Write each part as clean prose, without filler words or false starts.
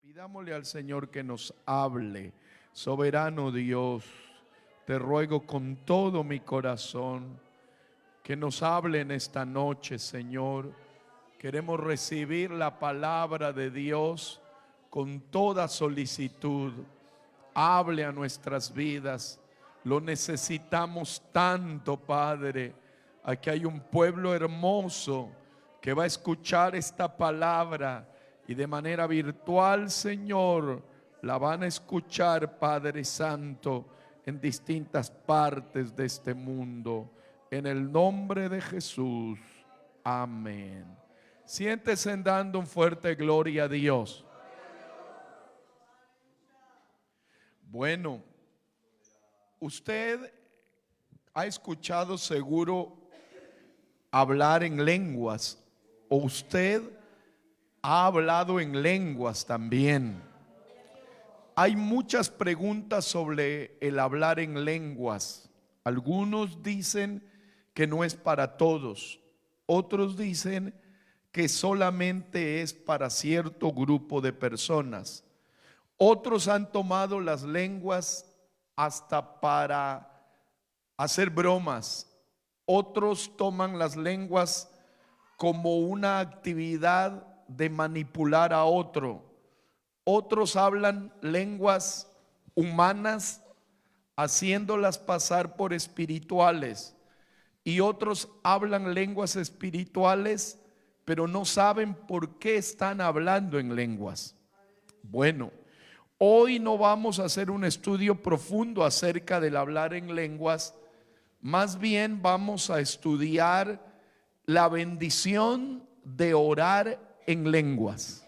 Pidámosle al Señor que nos hable. Soberano Dios, te ruego con todo mi corazón que nos hable en esta noche, Señor. Queremos recibir la palabra de Dios con toda solicitud. Hable a nuestras vidas. Lo necesitamos tanto, Padre. Aquí hay un pueblo hermoso que va a escuchar esta palabra y de manera virtual, Señor, la van a escuchar, Padre Santo, en distintas partes de este mundo. En el nombre de Jesús. Amén. Siéntese dando un fuerte gloria a Dios. Bueno, usted ha escuchado seguro hablar en lenguas, o usted ha hablado en lenguas también. Hay muchas preguntas sobre el hablar en lenguas. Algunos dicen que no es para todos, otros dicen que solamente es para cierto grupo de personas. Otros han tomado las lenguas hasta para hacer bromas. Otros toman las lenguas como una actividad de manipular a otro. Otros hablan lenguas humanas haciéndolas pasar por espirituales. Y otros hablan lenguas espirituales, pero no saben por qué están hablando en lenguas. Bueno, hoy no vamos a hacer un estudio profundo acerca del hablar en lenguas. Más bien vamos a estudiar la bendición de orar en lenguas.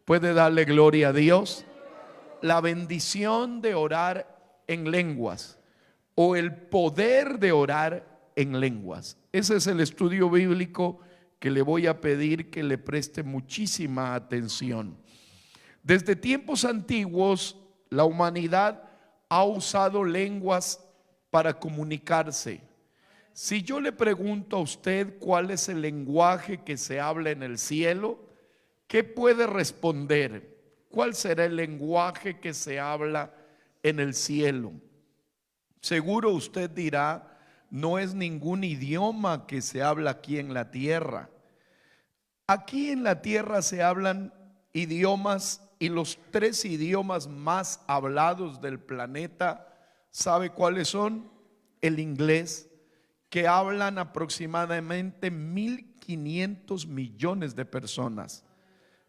¿Puede darle gloria a Dios? La bendición de orar en lenguas, o el poder de orar en lenguas. Ese es el estudio bíblico que le voy a pedir que le preste muchísima atención. Desde tiempos antiguos, la humanidad ha usado lenguas para comunicarse. Si yo le pregunto a usted cuál es el lenguaje que se habla en el cielo, ¿qué puede responder? ¿Cuál será el lenguaje que se habla en el cielo? Seguro usted dirá, no es ningún idioma que se habla aquí en la tierra. Aquí en la tierra se hablan idiomas, y los 3 idiomas más hablados del planeta, ¿sabe cuáles son? El inglés, que hablan aproximadamente 1.500 millones de personas.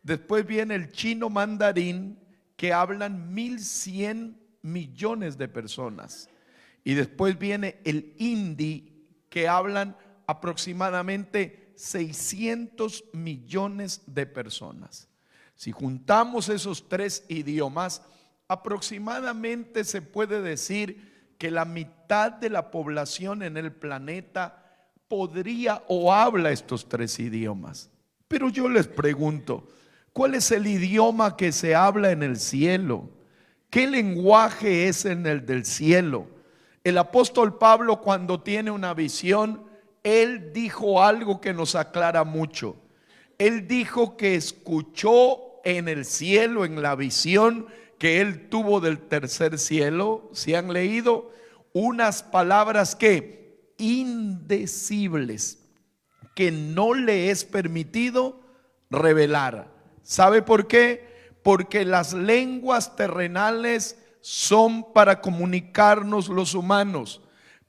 Después viene el chino mandarín, que hablan 1.100 millones de personas. Y después viene el hindi, que hablan aproximadamente 600 millones de personas. Si juntamos esos 3 idiomas, aproximadamente se puede decir que la mitad de la población en el planeta podría o habla estos 3 idiomas. Pero yo les pregunto, ¿cuál es el idioma que se habla en el cielo? ¿Qué lenguaje es en el del cielo? El apóstol Pablo, cuando tiene una visión, él dijo algo que nos aclara mucho. Él dijo que escuchó en el cielo, en la visión que él tuvo del tercer cielo, ¿se han leído? Unas palabras que indecibles, que no le es permitido revelar. ¿Sabe por qué? Porque las lenguas terrenales son para comunicarnos los humanos,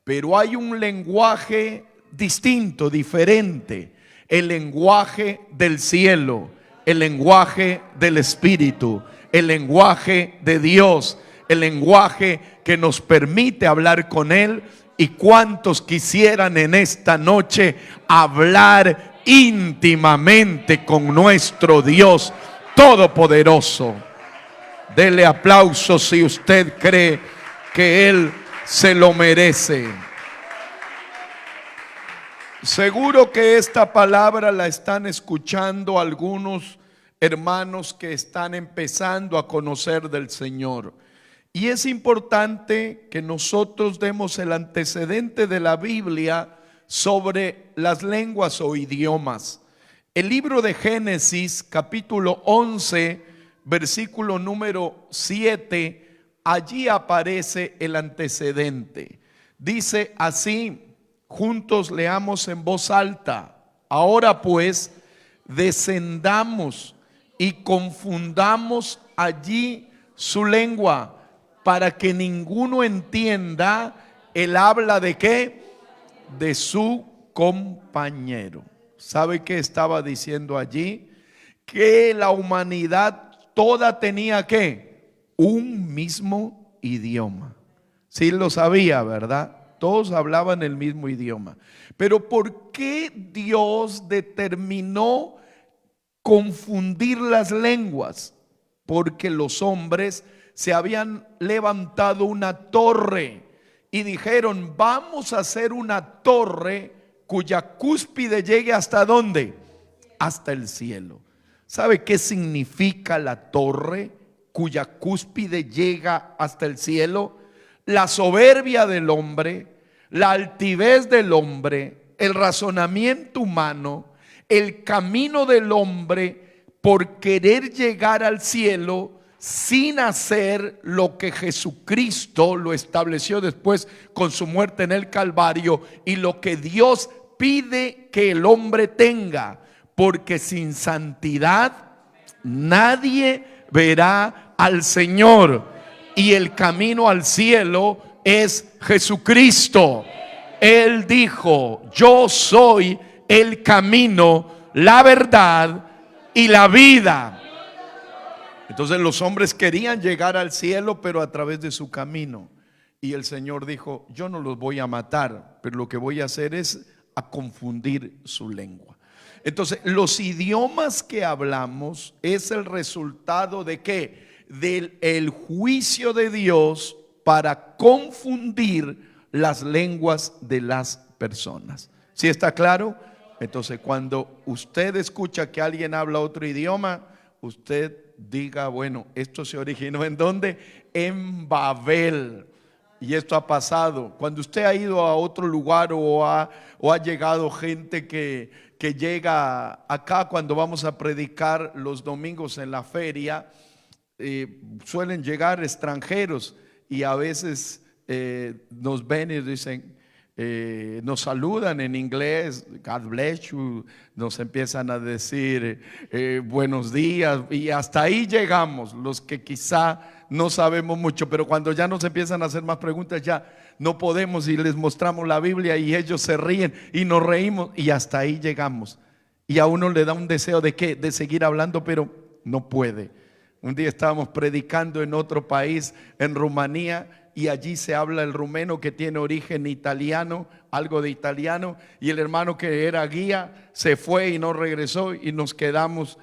pero hay un lenguaje distinto, diferente, el lenguaje del cielo, el lenguaje del Espíritu, el lenguaje de Dios, el lenguaje que nos permite hablar con Él. Y cuántos quisieran en esta noche hablar íntimamente con nuestro Dios Todopoderoso. Dele aplauso si usted cree que Él se lo merece. Seguro que esta palabra la están escuchando algunos hermanos que están empezando a conocer del Señor. Y es importante que nosotros demos el antecedente de la Biblia sobre las lenguas o idiomas. El libro de Génesis, capítulo 11, versículo número 7, allí aparece el antecedente. Dice así, juntos leamos en voz alta: ahora pues, descendamos y confundamos allí su lengua, para que ninguno entienda el habla de qué, de su compañero. ¿Sabe qué estaba diciendo allí? Que la humanidad toda tenía ¿qué? Un mismo idioma. Sí lo sabía, ¿verdad? Todos hablaban el mismo idioma. Pero ¿por qué Dios determinó confundir las lenguas? Porque los hombres se habían levantado una torre y dijeron: vamos a hacer una torre cuya cúspide llegue ¿hasta dónde? Hasta el cielo. ¿Sabe qué significa la torre cuya cúspide llega hasta el cielo? La soberbia del hombre, la altivez del hombre, el razonamiento humano, el camino del hombre por querer llegar al cielo sin hacer lo que Jesucristo lo estableció después con su muerte en el Calvario, y lo que Dios pide que el hombre tenga, porque sin santidad nadie verá al Señor, y el camino al cielo es Jesucristo. Él dijo: yo soy el camino, la verdad y la vida. Entonces los hombres querían llegar al cielo, pero a través de su camino. Y el Señor dijo: yo no los voy a matar, pero lo que voy a hacer es a confundir su lengua. Entonces los idiomas que hablamos es el resultado de ¿qué? Del el juicio de Dios para confundir las lenguas de las personas. ¿Sí está claro? Entonces cuando usted escucha que alguien habla otro idioma, usted diga: bueno, esto se originó ¿en dónde? En Babel. Y esto ha pasado. Cuando usted ha ido a otro lugar o ha llegado gente que llega acá, cuando vamos a predicar los domingos en la feria, suelen llegar extranjeros y a veces nos ven y dicen, nos saludan en inglés: God bless you. Nos empiezan a decir buenos días, y hasta ahí llegamos los que quizá no sabemos mucho. Pero cuando ya nos empiezan a hacer más preguntas, ya no podemos, y les mostramos la Biblia y ellos se ríen y nos reímos, y hasta ahí llegamos. Y a uno le da un deseo de ¿qué? De seguir hablando, pero no puede. Un día estábamos predicando en otro país, en Rumanía, y allí se habla el rumeno, que tiene origen italiano, algo de italiano, y el hermano que era guía se fue y no regresó, y nos quedamos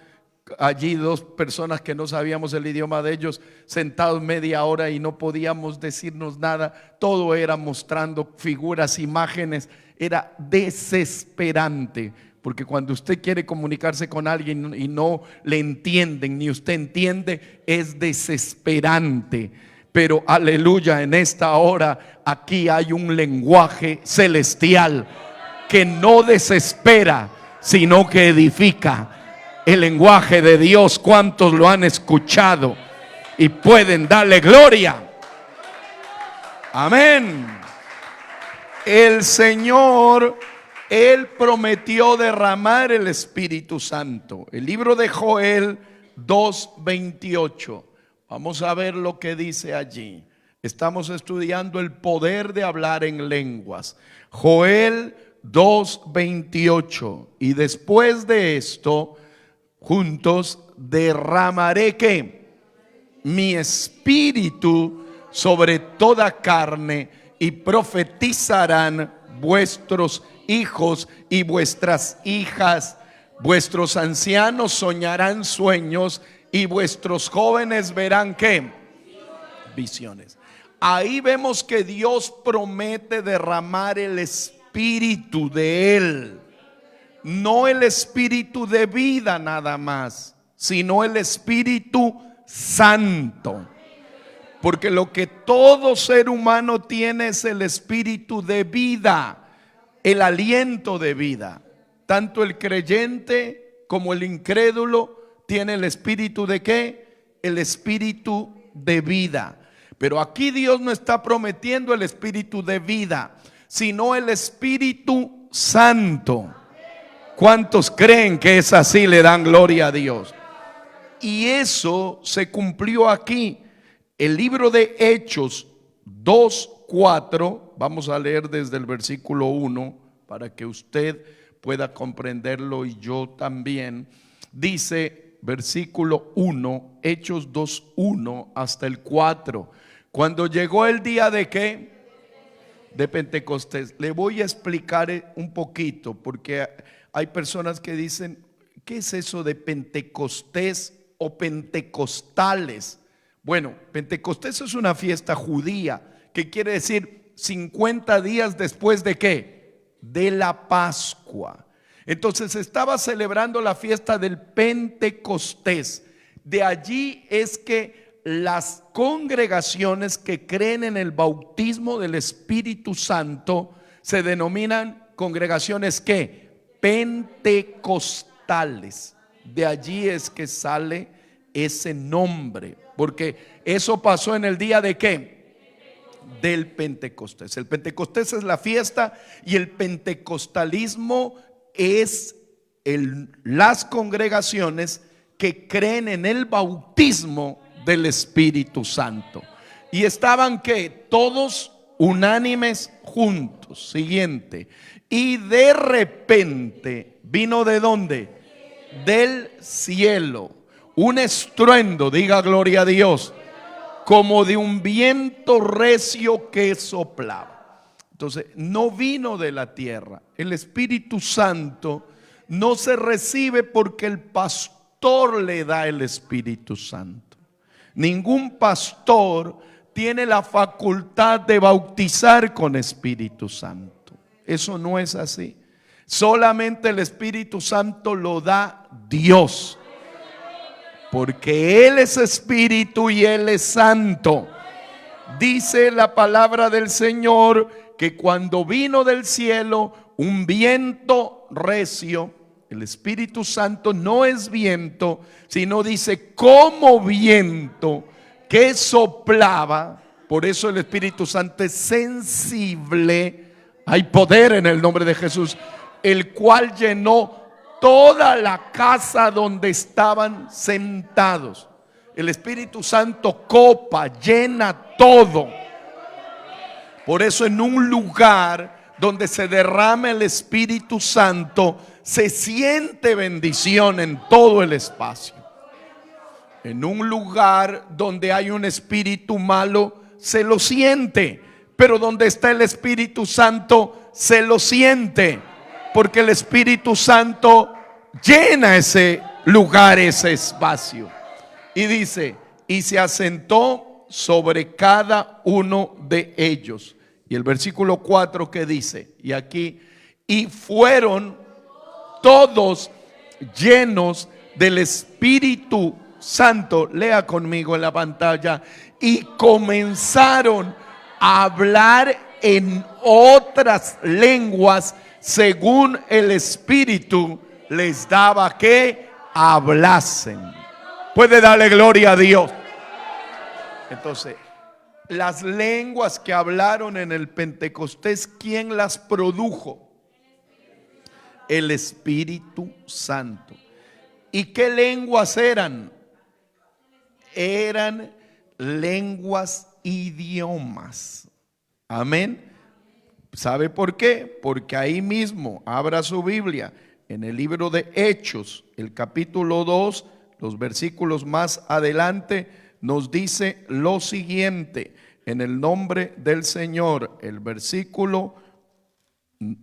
allí dos personas que no sabíamos el idioma de ellos, sentados media hora y no podíamos decirnos nada. Todo era mostrando figuras, imágenes. Era desesperante, porque cuando usted quiere comunicarse con alguien y no le entienden, ni usted entiende, es desesperante. Pero aleluya, en esta hora aquí hay un lenguaje celestial que no desespera, sino que edifica. El lenguaje de Dios, ¿cuántos lo han escuchado y pueden darle gloria? Amén. El Señor, Él prometió derramar el Espíritu Santo. El libro de Joel 2:28. Vamos a ver lo que dice allí. Estamos estudiando el poder de hablar en lenguas. Joel 2:28. Y después de esto, juntos derramaré ¿qué? Mi espíritu sobre toda carne, y profetizarán vuestros hijos y vuestras hijas, vuestros ancianos soñarán sueños, y vuestros jóvenes verán ¿qué? Visiones. Ahí vemos que Dios promete derramar el espíritu de Él. No el espíritu de vida nada más, sino el Espíritu Santo. Porque lo que todo ser humano tiene es el espíritu de vida, el aliento de vida. Tanto el creyente como el incrédulo tiene el espíritu de ¿qué? el espíritu de vida. Pero aquí Dios no está prometiendo el espíritu de vida, sino el Espíritu Santo. ¿Cuántos creen que es así? Le dan gloria a Dios. Y eso se cumplió aquí. El libro de Hechos 2:4, vamos a leer desde el versículo 1 para que usted pueda comprenderlo y yo también. Dice versículo 1, Hechos 2:1 hasta el 4. Cuando llegó el día de ¿qué? De Pentecostés. Le voy a explicar un poquito, porque hay personas que dicen, ¿qué es eso de Pentecostés o pentecostales? Bueno, Pentecostés es una fiesta judía, que quiere decir 50 días después de ¿qué? De la Pascua. Entonces estaba celebrando la fiesta del Pentecostés. De allí es que las congregaciones que creen en el bautismo del Espíritu Santo se denominan congregaciones ¿qué? Pentecostales. De allí es que sale ese nombre, porque eso pasó en el día de ¿qué? Del Pentecostés. El Pentecostés es la fiesta y el pentecostalismo es las congregaciones que creen en el bautismo del Espíritu Santo. Y estaban que todos unánimes juntos. Siguiente. Y de repente vino ¿de dónde? Del cielo un estruendo, diga gloria a Dios, como de un viento recio que soplaba. Entonces no vino de la tierra. El Espíritu Santo no se recibe porque el pastor le da el Espíritu Santo. Ningún pastor tiene la facultad de bautizar con Espíritu Santo. Eso no es así. Solamente el Espíritu Santo lo da Dios, porque Él es Espíritu y Él es Santo. Dice la palabra del Señor que cuando vino del cielo un viento recio, el Espíritu Santo no es viento, sino dice como viento que soplaba. Por eso el Espíritu Santo es sensible. Hay poder en el nombre de Jesús, el cual llenó toda la casa donde estaban sentados. El Espíritu Santo copa, llena todo. Por eso en un lugar donde se derrama el Espíritu Santo, se siente bendición en todo el espacio. En un lugar donde hay un espíritu malo, se lo siente. Pero donde está el Espíritu Santo, se lo siente. Porque el Espíritu Santo llena ese lugar, ese espacio. Y dice, y se asentó sobre cada uno de ellos. Y el versículo 4 que dice, y aquí, y fueron todos llenos del Espíritu Santo. Lea conmigo en la pantalla. Y comenzaron a hablar en otras lenguas según el Espíritu les daba que hablasen. Puede darle gloria a Dios. Entonces, las lenguas que hablaron en el Pentecostés, ¿quién las produjo? El Espíritu Santo. ¿Y qué lenguas eran? Eran lenguas, idiomas. Amén. ¿Sabe por qué? Porque ahí mismo, abra su Biblia, en el libro de Hechos, el capítulo 2, los versículos más adelante, nos dice lo siguiente, en el nombre del Señor, el versículo,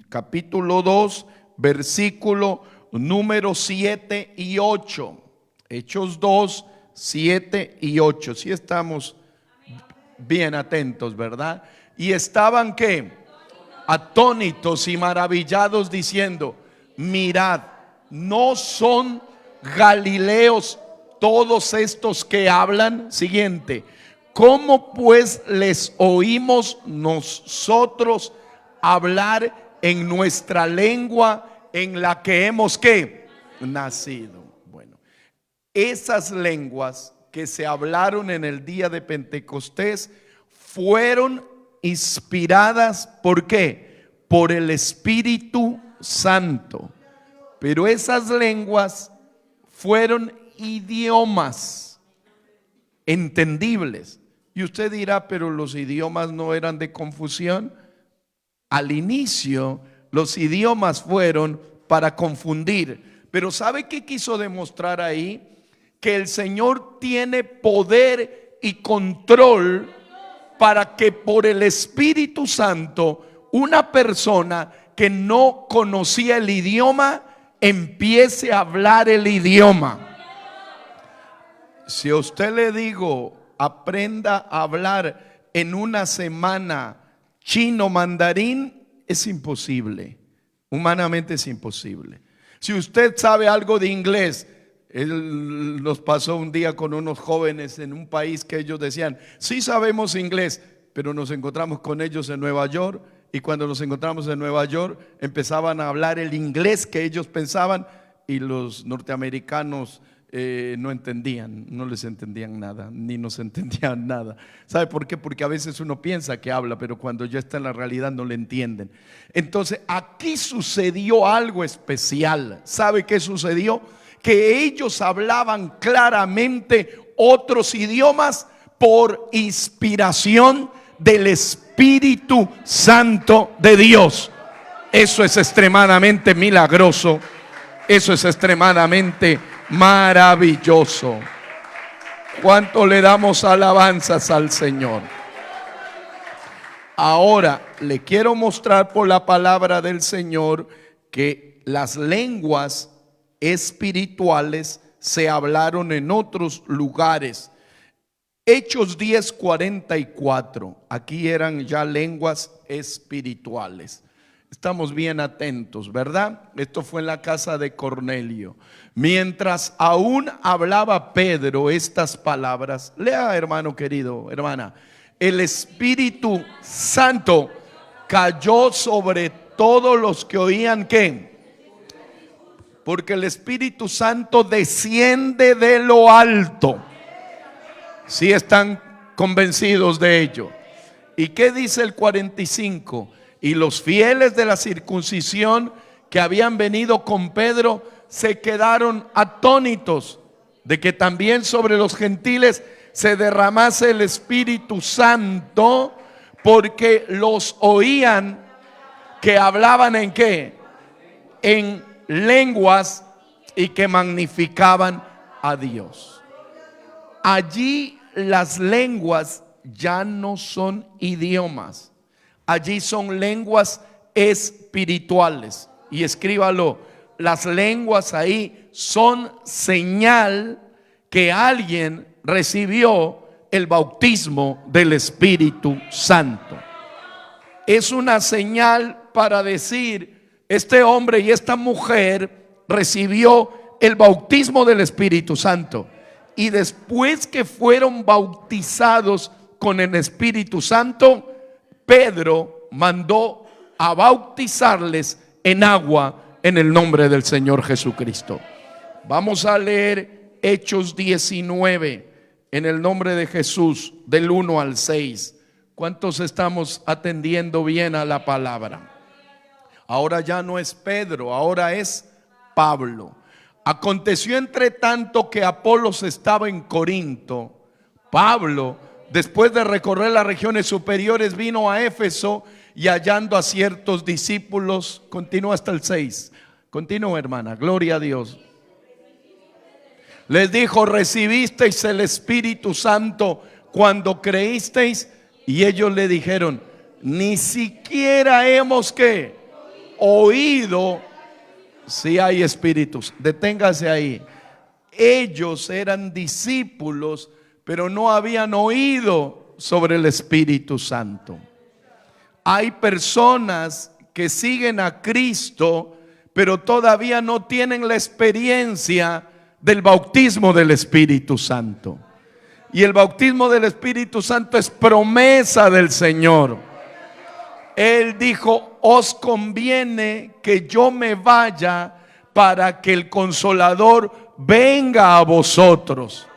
capítulo 2, versículo número 7 y 8. Hechos 2, 7 y 8. Si estamos bien atentos, ¿verdad? Y estaban ¿qué? Atónitos y maravillados diciendo, mirad, ¿no son galileos todos estos que hablan? Siguiente, ¿cómo pues les oímos nosotros hablar en nuestra lengua en la que hemos ¿qué? Nacido? Bueno, esas lenguas que se hablaron en el día de Pentecostés fueron inspiradas, ¿por qué? Por el Espíritu Santo. Pero esas lenguas fueron idiomas entendibles. Y usted dirá, pero los idiomas no eran de confusión. Al inicio, los idiomas fueron para confundir. Pero ¿sabe qué quiso demostrar ahí? Que el Señor tiene poder y control para que por el Espíritu Santo una persona que no conocía el idioma empiece a hablar el idioma. Si a usted le digo, aprenda a hablar en una semana chino mandarín, es imposible. Humanamente es imposible. Si usted sabe algo de inglés, él nos pasó un día con unos jóvenes en un país que ellos decían, sí sabemos inglés, pero nos encontramos con ellos en Nueva York, y cuando nos encontramos en Nueva York empezaban a hablar el inglés que ellos pensaban, y los norteamericanos no entendían, no les entendían nada, ni nos entendían nada. ¿Sabe por qué? Porque a veces uno piensa que habla, pero cuando ya está en la realidad no le entienden. Entonces aquí sucedió algo especial. ¿Sabe qué sucedió? Que ellos hablaban claramente otros idiomas por inspiración del Espíritu Santo de Dios. Eso es extremadamente milagroso. Eso es extremadamente maravilloso. ¿Cuánto le damos alabanzas al Señor? Ahora le quiero mostrar por la palabra del Señor que las lenguas espirituales se hablaron en otros lugares. Hechos 10:44. Aquí eran ya lenguas espirituales. Estamos bien atentos, ¿verdad? Esto fue en la casa de Cornelio. Mientras aún hablaba Pedro estas palabras, lea, hermano querido, hermana, el Espíritu Santo cayó sobre todos los que oían, ¿qué? Porque el Espíritu Santo desciende de lo alto. Si están convencidos de ello. ¿Y qué dice el 45? Y los fieles de la circuncisión que habían venido con Pedro se quedaron atónitos de que también sobre los gentiles se derramase el Espíritu Santo, porque los oían que hablaban en qué, en lenguas, y que magnificaban a Dios. Allí las lenguas ya no son idiomas. Allí son lenguas espirituales. Y escríbalo, las lenguas ahí son señal que alguien recibió el bautismo del Espíritu Santo. Es una señal para decir, este hombre y esta mujer recibió el bautismo del Espíritu Santo. Y después que fueron bautizados con el Espíritu Santo, Pedro mandó a bautizarles en agua en el nombre del Señor Jesucristo. Vamos a leer Hechos 19 en el nombre de Jesús, del 1 al 6. ¿Cuántos estamos atendiendo bien a la palabra? Ahora ya no es Pedro, ahora es Pablo. Aconteció entre tanto que Apolos estaba en Corinto. Pablo, después de recorrer las regiones superiores, vino a Éfeso, y hallando a ciertos discípulos, continúa hasta el 6. Continúa, hermana, gloria a Dios. Les dijo, ¿recibisteis el Espíritu Santo cuando creísteis? Y ellos le dijeron, ni siquiera hemos ¿qué? Oído si hay espíritus. Deténgase ahí. Ellos eran discípulos, pero no habían oído sobre el Espíritu Santo. Hay personas que siguen a Cristo, pero todavía no tienen la experiencia del bautismo del Espíritu Santo. Y el bautismo del Espíritu Santo es promesa del Señor. Él dijo, os conviene que yo me vaya para que el Consolador venga a vosotros.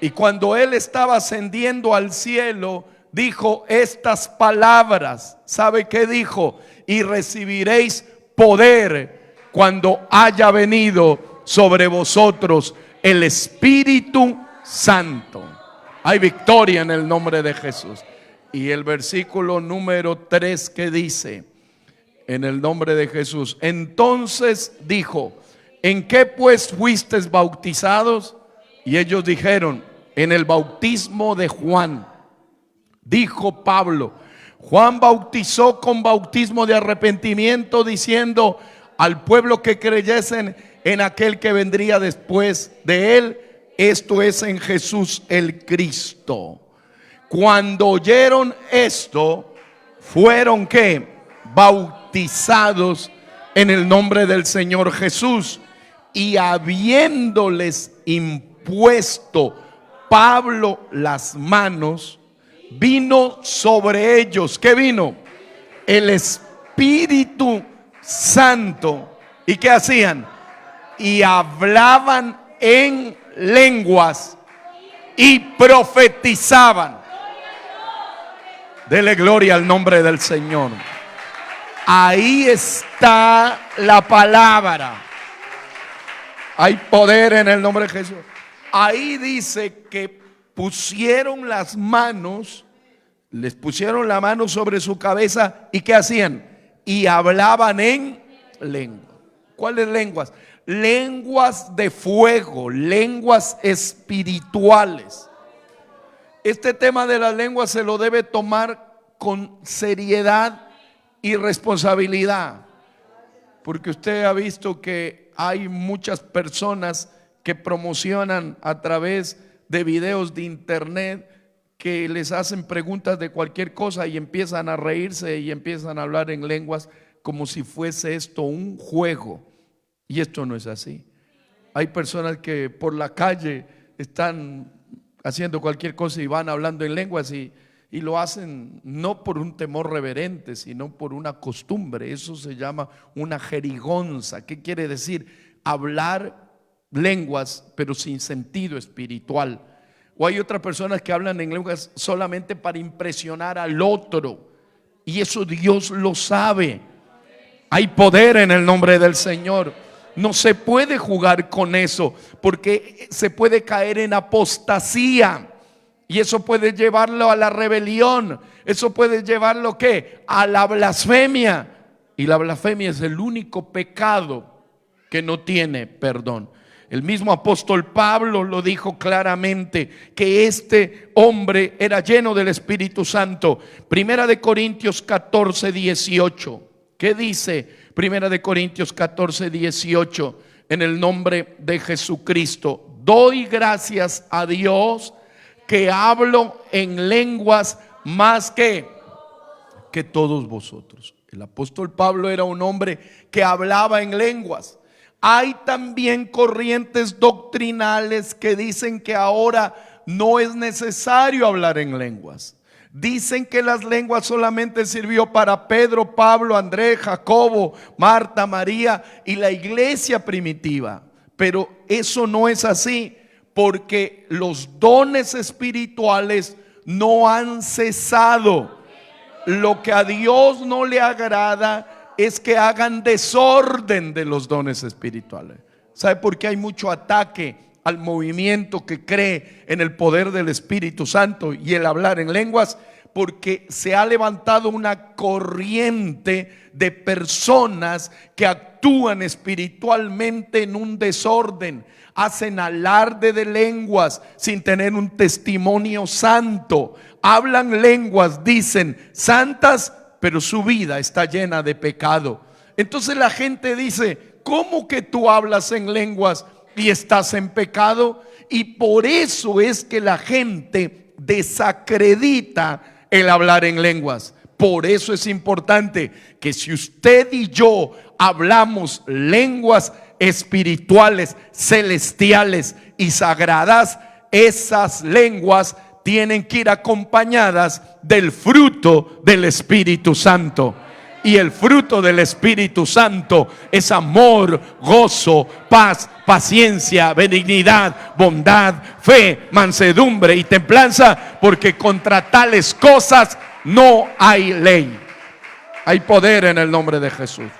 Y cuando él estaba ascendiendo al cielo, dijo estas palabras. ¿Sabe qué dijo? Y recibiréis poder cuando haya venido sobre vosotros el Espíritu Santo. Hay victoria en el nombre de Jesús. Y el versículo número 3 que dice, en el nombre de Jesús, entonces dijo, ¿en qué pues fuisteis bautizados? Y ellos dijeron, en el bautismo de Juan. Dijo Pablo, Juan bautizó con bautismo de arrepentimiento, diciendo al pueblo que creyesen en aquel que vendría después de él, esto es, en Jesús el Cristo. Cuando oyeron esto, fueron ¿qué? Bautizados en el nombre del Señor Jesús. Y habiéndoles impuesto Pablo las manos, vino sobre ellos. ¿Qué vino? El Espíritu Santo. ¿Y qué hacían? Y hablaban en lenguas y profetizaban. Dele gloria al nombre del Señor. Ahí está la palabra. Hay poder en el nombre de Jesús. Ahí dice que pusieron las manos, les pusieron la mano sobre su cabeza. ¿Y qué hacían? Y hablaban en lengua. ¿Cuáles lenguas? Lenguas de fuego, lenguas espirituales. Este tema de las lenguas se lo debe tomar con seriedad y responsabilidad, porque usted ha visto que hay muchas personas que promocionan a través de videos de internet, que les hacen preguntas de cualquier cosa y empiezan a reírse y empiezan a hablar en lenguas como si fuese esto un juego. Y esto no es así. Hay personas que por la calle están haciendo cualquier cosa y van hablando en lenguas y lo hacen no por un temor reverente, sino por una costumbre. Eso se llama una jerigonza. ¿Qué quiere decir? Hablar lenguas pero sin sentido espiritual. O hay otras personas que hablan en lenguas solamente para impresionar al otro, y eso Dios lo sabe. Hay poder en el nombre del Señor. No se puede jugar con eso, porque se puede caer en apostasía. Y eso puede llevarlo a la rebelión. Eso puede llevarlo ¿qué? A la blasfemia. Y la blasfemia es el único pecado que no tiene perdón. El mismo apóstol Pablo lo dijo claramente, que este hombre era lleno del Espíritu Santo. Primera de Corintios 14, 18. ¿Qué dice? Primera de Corintios 14, 18. En el nombre de Jesucristo, doy gracias a Dios que hablo en lenguas más que todos vosotros. El apóstol Pablo era un hombre que hablaba en lenguas. Hay también corrientes doctrinales que dicen que ahora no es necesario hablar en lenguas. Dicen que las lenguas solamente sirvió para Pedro, Pablo, Andrés, Jacobo, Marta, María y la iglesia primitiva. Pero eso no es así, porque los dones espirituales no han cesado. Lo que a Dios no le agrada es que hagan desorden de los dones espirituales. ¿Sabe por qué hay mucho ataque al movimiento que cree en el poder del Espíritu Santo y el hablar en lenguas? Porque se ha levantado una corriente de personas que actúan espiritualmente en un desorden, hacen alarde de lenguas sin tener un testimonio santo, hablan lenguas, dicen santas, pero su vida está llena de pecado. Entonces la gente dice, ¿cómo que tú hablas en lenguas y estás en pecado? Y por eso es que la gente desacredita el hablar en lenguas. Por eso es importante que si usted y yo hablamos lenguas espirituales, celestiales y sagradas, esas lenguas tienen que ir acompañadas del fruto del Espíritu Santo. Y el fruto del Espíritu Santo es amor, gozo, paz, paciencia, benignidad, bondad, fe, mansedumbre y templanza, porque contra tales cosas no hay ley. Hay poder en el nombre de Jesús.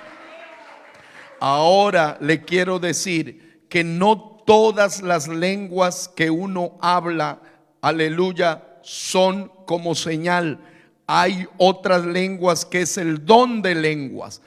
Ahora le quiero decir que no todas las lenguas que uno habla, aleluya, son como señal. Hay otras lenguas que es el don de lenguas.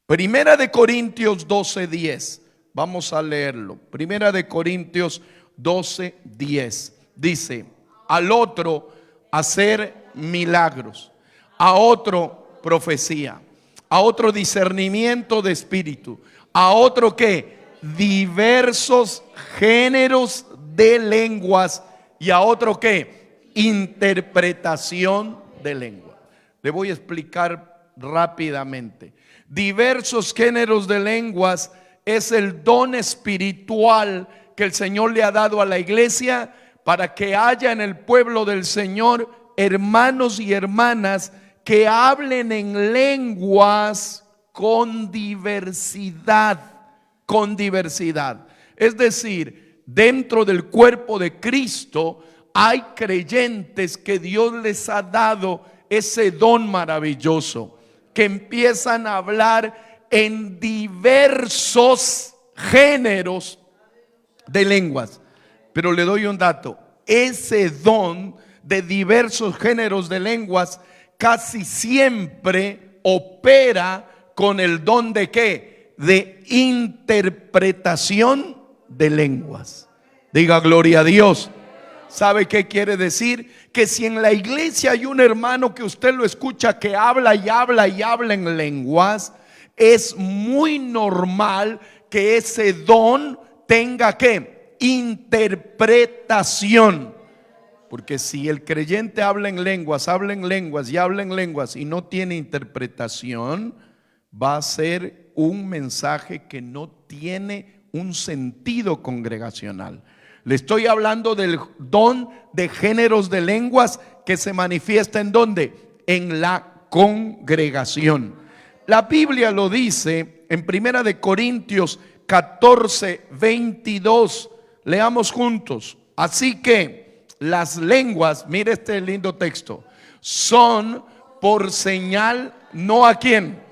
Primera de Corintios 12:10. Vamos a leerlo. Primera de Corintios 12:10. Dice: al otro hacer milagros, a otro profecía, a otro discernimiento de espíritu, a otro que diversos géneros de lenguas, y a otro que interpretación de lengua. Le voy a explicar rápidamente. Diversos géneros de lenguas es el don espiritual que el Señor le ha dado a la iglesia para que haya en el pueblo del Señor hermanos y hermanas que hablen en lenguas con diversidad, con diversidad. Es decir, dentro del cuerpo de Cristo hay creyentes que Dios les ha dado ese don maravilloso, que empiezan a hablar en diversos géneros de lenguas. Pero le doy un dato: ese don de diversos géneros de lenguas casi siempre opera con el don de ¿qué? De interpretación de lenguas. Diga gloria a Dios. ¿Sabe qué quiere decir? Que si en la iglesia hay un hermano que usted lo escucha que habla y habla y habla en lenguas, es muy normal que ese don tenga ¿qué? Interpretación. Porque si el creyente habla en lenguas y no tiene interpretación, va a ser un mensaje que no tiene un sentido congregacional. Le estoy hablando del don de géneros de lenguas que se manifiesta ¿en dónde? En la congregación. La Biblia lo dice en Primera de Corintios 14:22. Leamos juntos. Así que las lenguas, mire este lindo texto, son por señal, no a quién,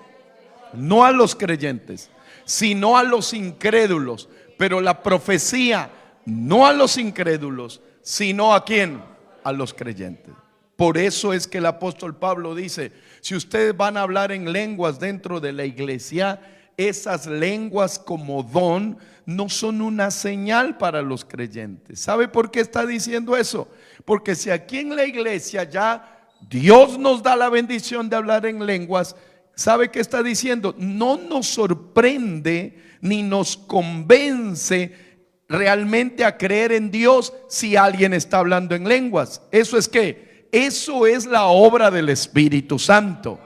no a los creyentes, sino a los incrédulos. Pero la profecía, no a los incrédulos, sino a quién, a los creyentes. Por eso es que el apóstol Pablo dice: si ustedes van a hablar en lenguas dentro de la iglesia, esas lenguas como don no son una señal para los creyentes. ¿Sabe por qué está diciendo eso? Porque si aquí en la iglesia ya Dios nos da la bendición de hablar en lenguas, ¿sabe qué está diciendo? No nos sorprende ni nos convence realmente a creer en Dios si alguien está hablando en lenguas. Eso es que, eso es la obra del Espíritu Santo.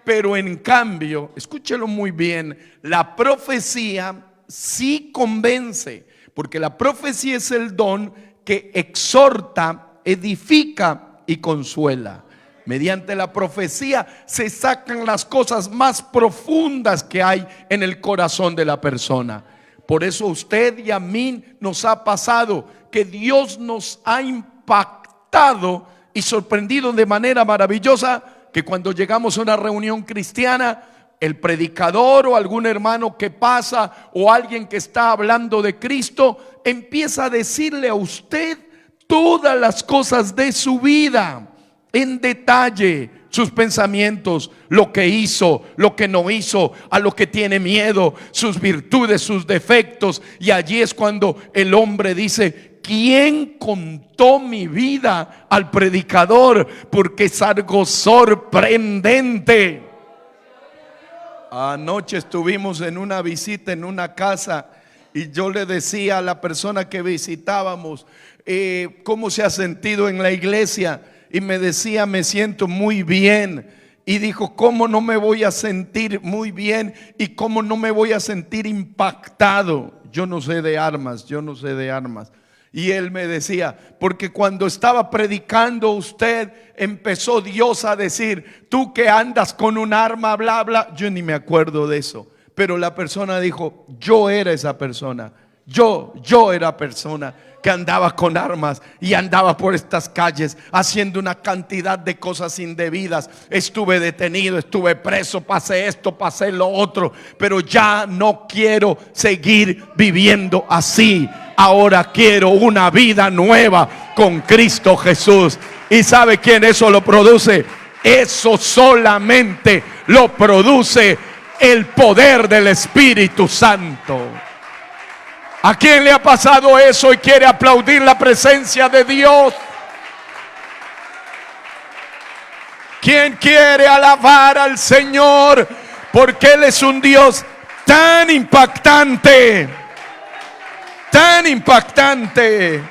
Pero en cambio, escúchelo muy bien, la profecía sí convence, porque la profecía es el don que exhorta, edifica y consuela. Mediante la profecía se sacan las cosas más profundas que hay en el corazón de la persona. Por eso a usted y a mí nos ha pasado que Dios nos ha impactado y sorprendido de manera maravillosa, que cuando llegamos a una reunión cristiana, el predicador o algún hermano que pasa o alguien que está hablando de Cristo empieza a decirle a usted todas las cosas de su vida en detalle, sus pensamientos, lo que hizo, lo que no hizo, a lo que tiene miedo, sus virtudes, sus defectos. Y allí es cuando el hombre dice: ¿quién contó mi vida al predicador? Porque es algo sorprendente. Anoche estuvimos en una visita en una casa y yo le decía a la persona que visitábamos cómo se ha sentido en la iglesia, y me decía: me siento muy bien. Y dijo: ¿cómo no me voy a sentir muy bien? ¿Y cómo no me voy a sentir impactado? Yo no sé de armas, Y él me decía, porque cuando estaba predicando usted, empezó Dios a decir, tú que andas con un arma, bla, bla. Yo ni me acuerdo de eso. Pero la persona dijo, yo era esa persona. Yo era persona que andaba con armas y andaba por estas calles haciendo una cantidad de cosas indebidas. Estuve detenido, estuve preso, pasé esto, pasé lo otro, pero ya no quiero seguir viviendo así. Ahora quiero una vida nueva con Cristo Jesús. ¿Y sabe quién eso lo produce? Eso solamente lo produce el poder del Espíritu Santo. ¿A quién le ha pasado eso y quiere aplaudir la presencia de Dios? ¿Quién quiere alabar al Señor? Porque Él es un Dios tan impactante, tan impactante.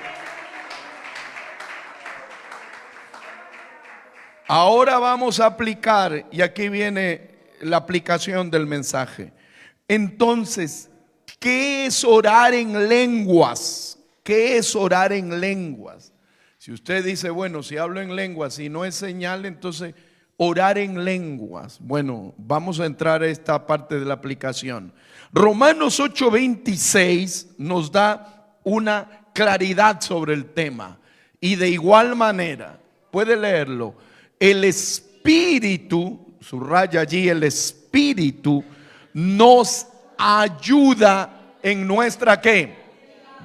Ahora vamos a aplicar, y aquí viene la aplicación del mensaje. Entonces, ¿qué es orar en lenguas? ¿Qué es orar en lenguas? Si usted dice, bueno, si hablo en lenguas y no es señal, entonces orar en lenguas. Bueno, vamos a entrar a esta parte de la aplicación. Romanos 8:26 nos da una claridad sobre el tema. Y de igual manera, puede leerlo, el Espíritu, subraya allí, el Espíritu nos ayuda en nuestra ¿qué?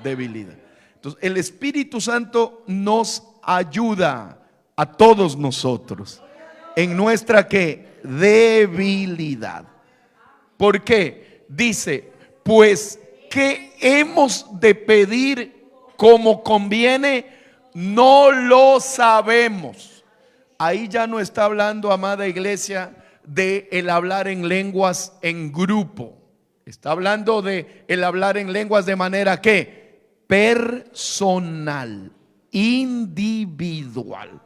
Debilidad. Entonces, el Espíritu Santo nos ayuda a todos nosotros en nuestra ¿qué? Debilidad. ¿Por qué? Dice, pues ¿qué hemos de pedir como conviene? No lo sabemos. Ahí ya no está hablando, amada iglesia, de el hablar en lenguas en grupo. Está hablando de el hablar en lenguas de manera que personal, individual.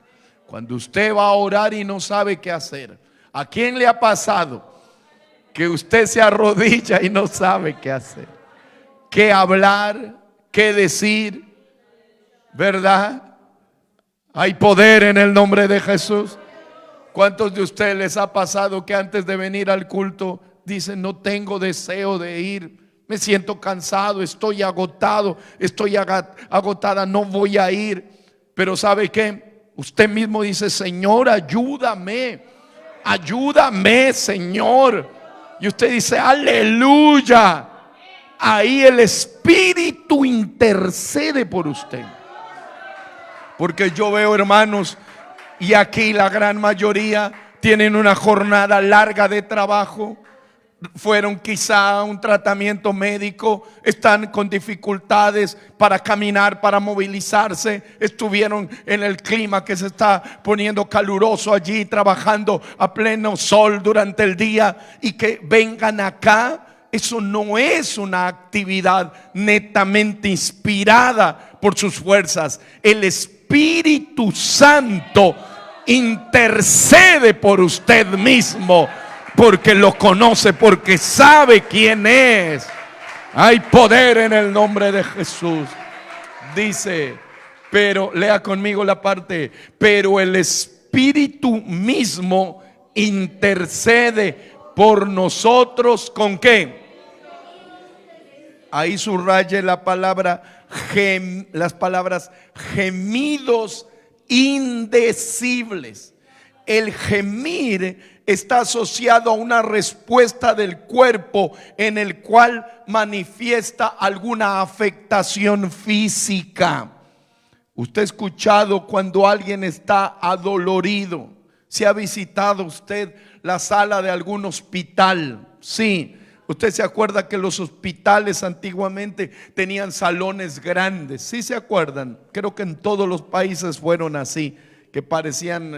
Cuando usted va a orar y no sabe qué hacer. ¿A quién le ha pasado que usted se arrodilla y no sabe qué hacer? ¿Qué hablar? ¿Qué decir? ¿Verdad? Hay poder en el nombre de Jesús. ¿Cuántos de ustedes les ha pasado que antes de venir al culto dicen, no tengo deseo de ir, me siento cansado, estoy agotado, estoy agotada, no voy a ir? Pero ¿sabe qué? Usted mismo dice, Señor, ayúdame, ayúdame, Señor. Y usted dice, aleluya. Ahí el Espíritu intercede por usted. Porque yo veo hermanos, y aquí la gran mayoría tienen una jornada larga de trabajo, fueron quizá a un tratamiento médico, están con dificultades para caminar, para movilizarse, estuvieron en el clima que se está poniendo caluroso allí, trabajando a pleno sol durante el día, y que vengan acá. Eso no es una actividad netamente inspirada por sus fuerzas. El Espíritu Santo intercede por usted mismo, porque lo conoce, porque sabe quién es. Hay poder en el nombre de Jesús. Dice, pero lea conmigo la parte, pero el Espíritu mismo intercede por nosotros. ¿Con qué? Ahí subraye la palabra las palabras gemidos indecibles. El gemir está asociado a una respuesta del cuerpo en el cual manifiesta alguna afectación física. Usted ha escuchado cuando alguien está adolorido. ¿Se ha visitado usted la sala de algún hospital? Sí. Usted se acuerda que los hospitales antiguamente tenían salones grandes. ¿Sí se acuerdan? Creo que en todos los países fueron así, que parecían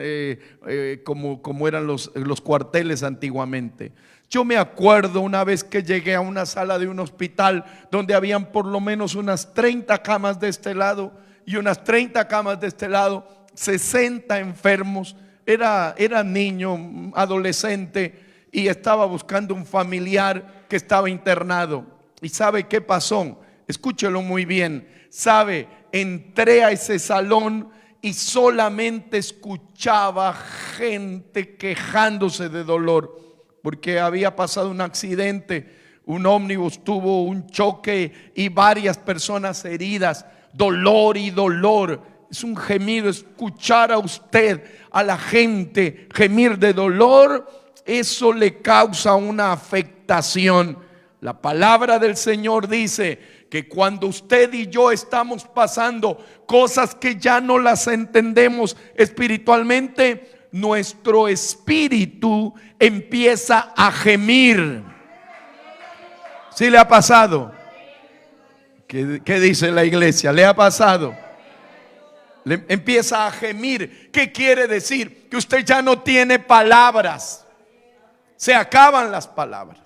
como eran los cuarteles antiguamente. Yo me acuerdo una vez que llegué a una sala de un hospital donde habían por lo menos unas 30 camas de este lado y unas 30 camas de este lado, 60 enfermos. Era niño, adolescente, y estaba buscando un familiar que estaba internado. ¿Y sabe qué pasó? Escúchelo muy bien. sabe, entré a ese salón y solamente escuchaba gente quejándose de dolor, porque había pasado un accidente, un ómnibus tuvo un choque y varias personas heridas, dolor y dolor. Es un gemido, escuchar a usted, a la gente gemir de dolor, eso le causa una afectación. La palabra del Señor dice que cuando usted y yo estamos pasando cosas que ya no las entendemos espiritualmente, nuestro espíritu empieza a gemir. ¿Sí le ha pasado? ¿Qué dice la iglesia? ¿Le ha pasado? Le empieza a gemir. ¿Qué quiere decir? Que usted ya no tiene palabras. Se acaban las palabras.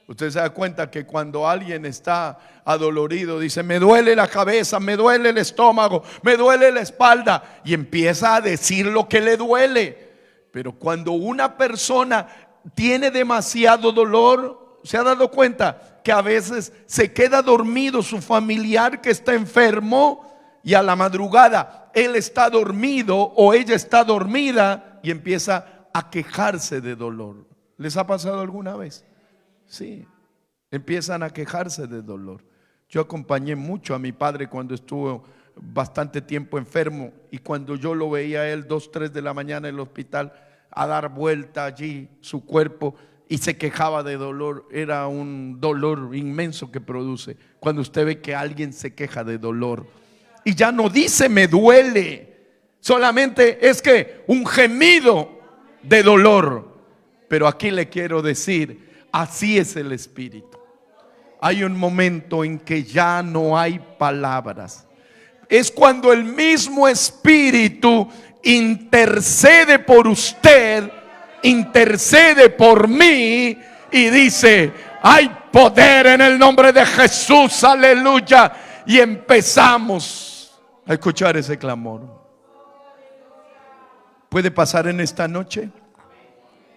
Usted se da cuenta que cuando alguien está adolorido, dice: me duele la cabeza, me duele el estómago, me duele la espalda, y empieza a decir lo que le duele. Pero cuando una persona tiene demasiado dolor, ¿se ha dado cuenta que a veces se queda dormido su familiar que está enfermo, y a la madrugada él está dormido o ella está dormida y empieza a quejarse de dolor? ¿Les ha pasado alguna vez? Sí, empiezan a quejarse de dolor. Yo acompañé mucho a mi padre cuando estuvo bastante tiempo enfermo, y cuando yo lo veía a él 2, 3 de la mañana en el hospital a dar vuelta allí su cuerpo y se quejaba de dolor, era un dolor inmenso que produce cuando usted ve que alguien se queja de dolor y ya no dice me duele, solamente es que un gemido de dolor. Pero aquí le quiero decir, así es el espíritu. Hay un momento en que ya no hay palabras. Es cuando el mismo espíritu intercede por usted, intercede por mí y dice: hay poder en el nombre de Jesús, aleluya. Y empezamos a escuchar ese clamor. ¿Puede pasar en esta noche?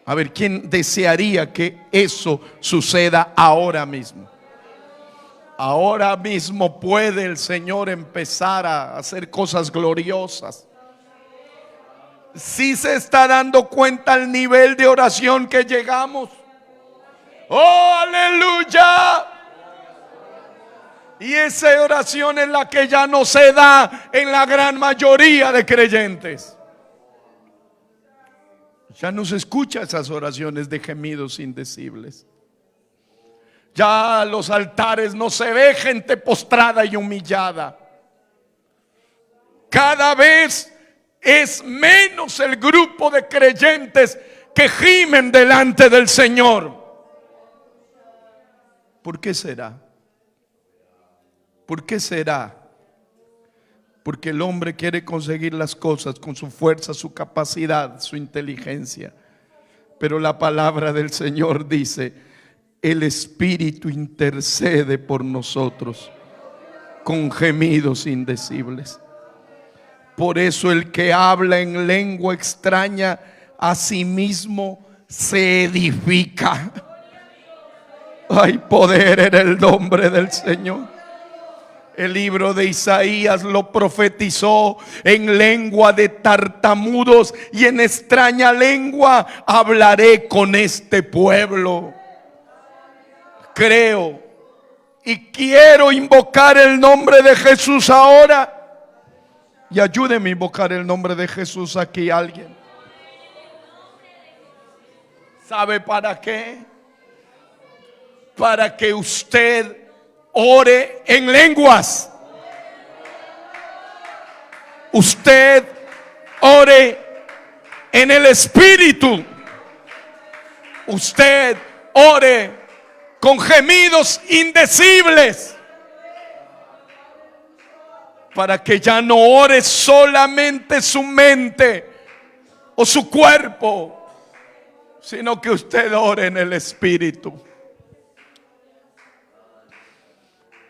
A ver, ¿quién desearía que eso suceda ahora mismo? Ahora mismo puede el Señor empezar a hacer cosas gloriosas. Si se está dando cuenta el nivel de oración que llegamos. ¡Oh, aleluya! Y esa oración es la que ya no se da en la gran mayoría de creyentes. Ya no se escucha esas oraciones de gemidos indecibles. Ya los altares no se ve gente postrada y humillada. Cada vez es menos el grupo de creyentes que gimen delante del Señor. ¿Por qué será? ¿Por qué será? Porque el hombre quiere conseguir las cosas con su fuerza, su capacidad, su inteligencia. Pero la palabra del Señor dice: el Espíritu intercede por nosotros con gemidos indecibles. Por eso el que habla en lengua extraña a sí mismo se edifica. Hay poder en el nombre del Señor. El libro de Isaías lo profetizó: en lengua de tartamudos y en extraña lengua hablaré con este pueblo. Creo y quiero invocar el nombre de Jesús ahora. Y ayúdeme a invocar el nombre de Jesús aquí alguien. ¿Sabe para qué? Para que usted ore en lenguas. Usted ore en el Espíritu. Usted ore con gemidos indecibles. Para que ya no ore solamente su mente o su cuerpo, sino que usted ore en el Espíritu.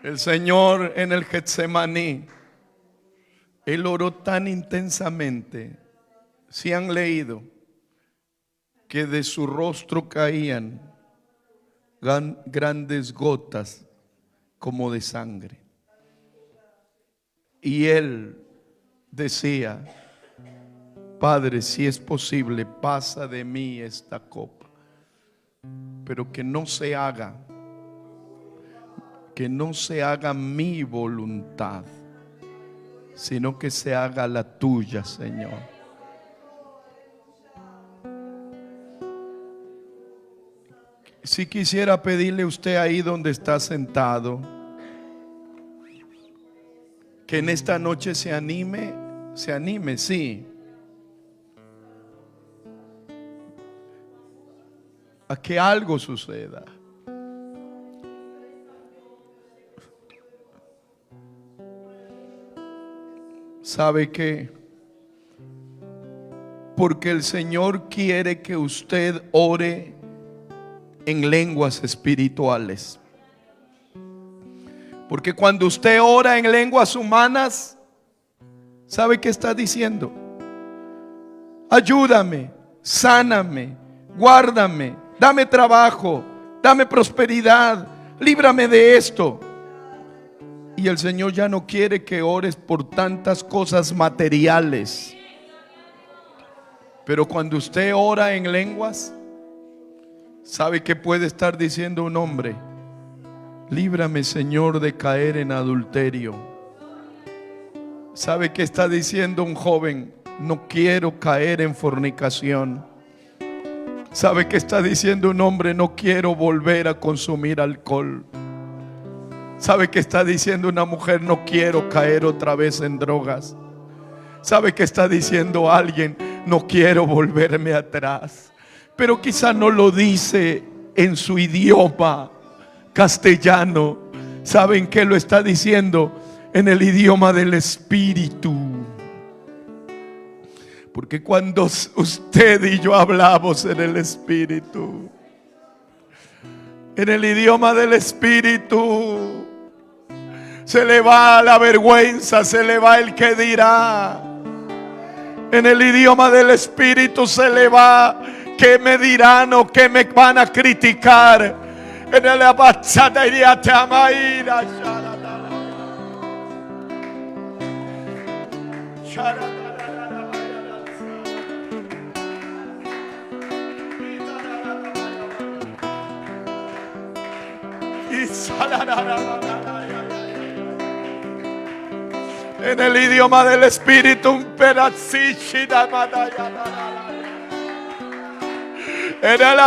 El Señor en el Getsemaní, Él oró tan intensamente, si han leído, que de su rostro caían grandes gotas como de sangre. Y él decía: Padre, si es posible, pasa de mí esta copa, pero que no se haga mi voluntad, sino que se haga la tuya, Señor. Si quisiera pedirle a usted ahí donde está sentado, que en esta noche se anime, sí, a que algo suceda. ¿Sabe qué? Porque el Señor quiere que usted ore en lenguas espirituales. Porque cuando usted ora en lenguas humanas, ¿sabe qué está diciendo? Ayúdame, sáname, guárdame, dame trabajo, dame prosperidad, líbrame de esto. Y el Señor ya no quiere que ores por tantas cosas materiales. Pero cuando usted ora en lenguas, ¿sabe qué puede estar diciendo un hombre? Líbrame, Señor, de caer en adulterio. ¿Sabe qué está diciendo un joven? No quiero caer en fornicación. ¿Sabe qué está diciendo un hombre? No quiero volver a consumir alcohol. ¿Sabe qué está diciendo una mujer? No quiero caer otra vez en drogas. ¿Sabe qué está diciendo alguien? No quiero volverme atrás. Pero quizá no lo dice en su idioma castellano. ¿Saben qué lo está diciendo? En el idioma del Espíritu. Porque cuando usted y yo hablamos en el Espíritu, en el idioma del Espíritu, se le va la vergüenza, se le va el que dirá. En el idioma del Espíritu se le va qué me dirán o qué me van a criticar. En el abachada iría te amaira. En el idioma del Espíritu, un pedacito. En el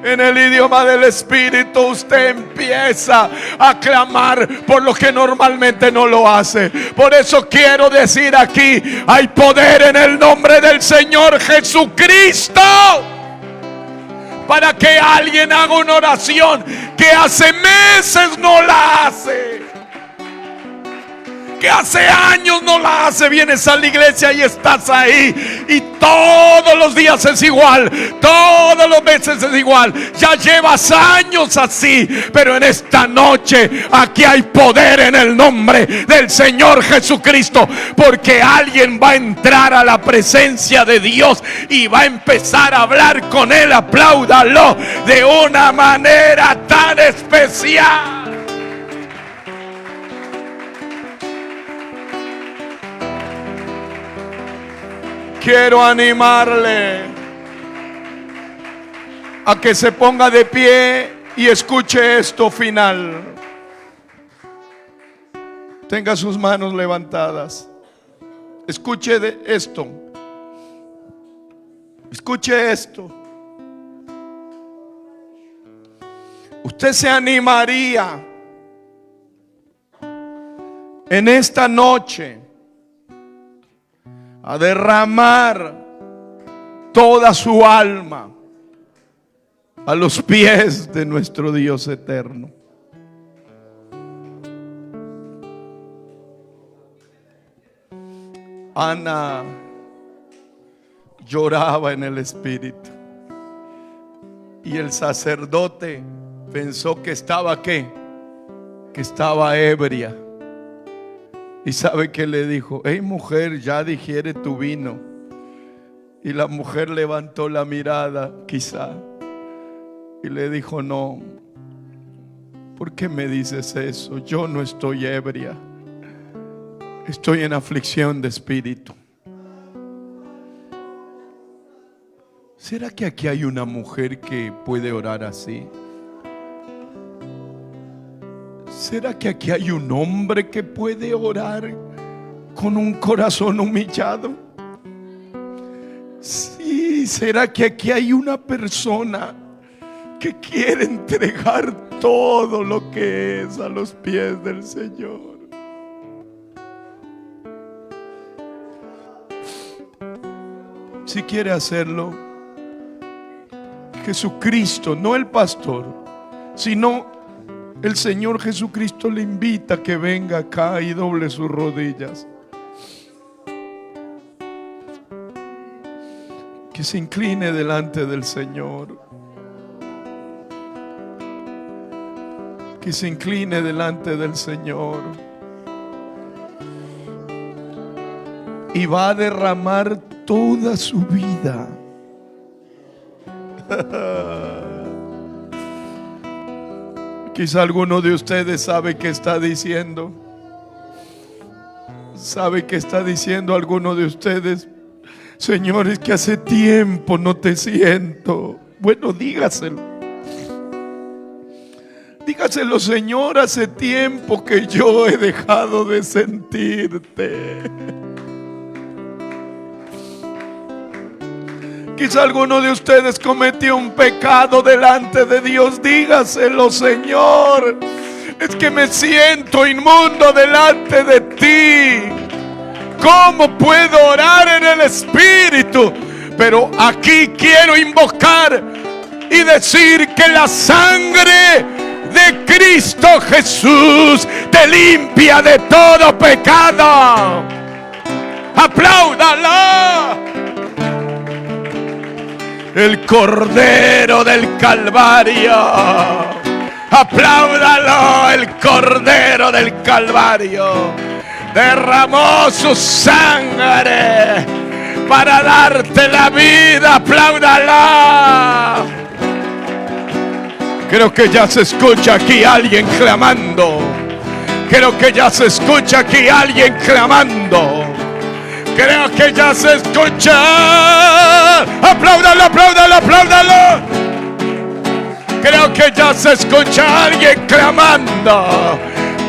En el idioma del Espíritu usted empieza a clamar por lo que normalmente no lo hace. Por eso quiero decir aquí, hay poder en el nombre del Señor Jesucristo para que alguien haga una oración que hace meses no la hace, que hace años no la hace. Vienes a la iglesia y estás ahí y todos los días es igual, todos los meses es igual, ya llevas años así. Pero en esta noche aquí hay poder en el nombre del Señor Jesucristo, porque alguien va a entrar a la presencia de Dios y va a empezar a hablar con Él. Apláudalo de una manera tan especial. Quiero animarle a que se ponga de pie y escuche esto final. Tenga sus manos levantadas. Escuche esto. Escuche esto. Usted se animaría en esta noche a derramar toda su alma a los pies de nuestro Dios eterno. Ana lloraba en el Espíritu y el sacerdote pensó que estaba ¿qué? Que estaba ebria. ¿Y sabe qué le dijo? Hey mujer, ya digiere tu vino. Y la mujer levantó la mirada quizá y le dijo: no, ¿por qué me dices eso? Yo no estoy ebria. Estoy en aflicción de espíritu. ¿Será que aquí hay una mujer que puede orar así? ¿Será que aquí hay un hombre que puede orar con un corazón humillado? Sí, ¿será que aquí hay una persona que quiere entregar todo lo que es a los pies del Señor? Si quiere hacerlo, Jesucristo, no el pastor, sino el Señor Jesucristo le invita a que venga acá y doble sus rodillas. Que se incline delante del Señor. Que se incline delante del Señor. Y va a derramar toda su vida. Quizá alguno de ustedes sabe qué está diciendo. ¿Sabe qué está diciendo alguno de ustedes? Señor, es que hace tiempo no te siento. Bueno, dígaselo. Dígaselo, Señor, hace tiempo que yo he dejado de sentirte. Quizá alguno de ustedes cometió un pecado delante de Dios. Dígaselo, Señor, es que me siento inmundo delante de ti. ¿Cómo puedo orar en el Espíritu? Pero aquí quiero invocar y decir que la sangre de Cristo Jesús te limpia de todo pecado. Apláudala. El Cordero del Calvario. Apláudalo. El Cordero del Calvario derramó su sangre para darte la vida. Apláudala. Creo que ya se escucha aquí alguien clamando. Creo que ya se escucha aquí alguien clamando. Creo que ya se escucha. Apláudalo, apláudalo, apláudalo. Creo que ya se escucha alguien clamando.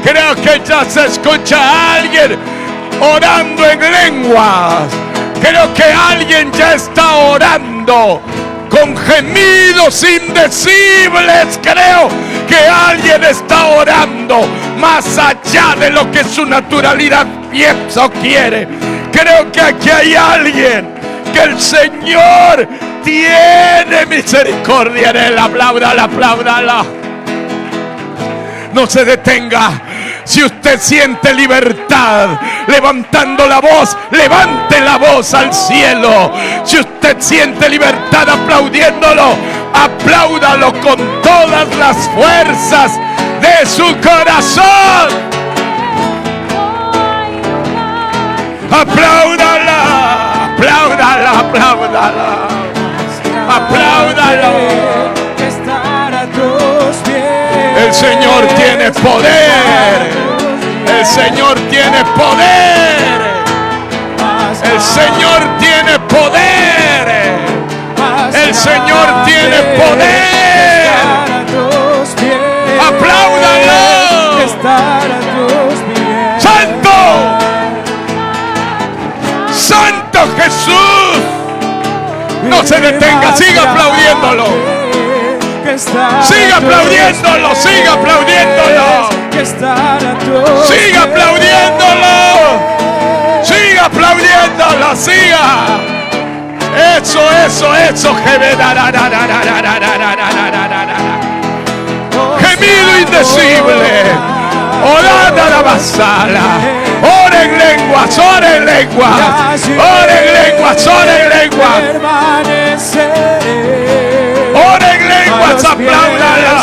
Creo que ya se escucha a alguien orando en lenguas. Creo que alguien ya está orando con gemidos indecibles. Creo que alguien está orando más allá de lo que su naturalidad piensa o quiere. Creo que aquí hay alguien que el Señor tiene misericordia en él. Apláudala, apláudala. No se detenga. Si usted siente libertad levantando la voz, levante la voz al cielo. Si usted siente libertad aplaudiéndolo, apláudalo con todas las fuerzas de su corazón. Apláudala, apláudala, apláudala. Apláudalo. El Señor tiene poder. El Señor tiene poder. El Señor tiene poder. El Señor tiene poder. Apláudalo. Santo. Santo Jesús. No se detenga, siga aplaudiéndolo. Siga aplaudiéndolo, siga aplaudiéndolo. Siga aplaudiéndolo. Siga aplaudiéndolo, siga. Eso. Gemido indecible. Orada la basala. Ora en lenguas, ora en lenguas. Ora en lenguas, ora en lenguas. Ora en lenguas, apláudala.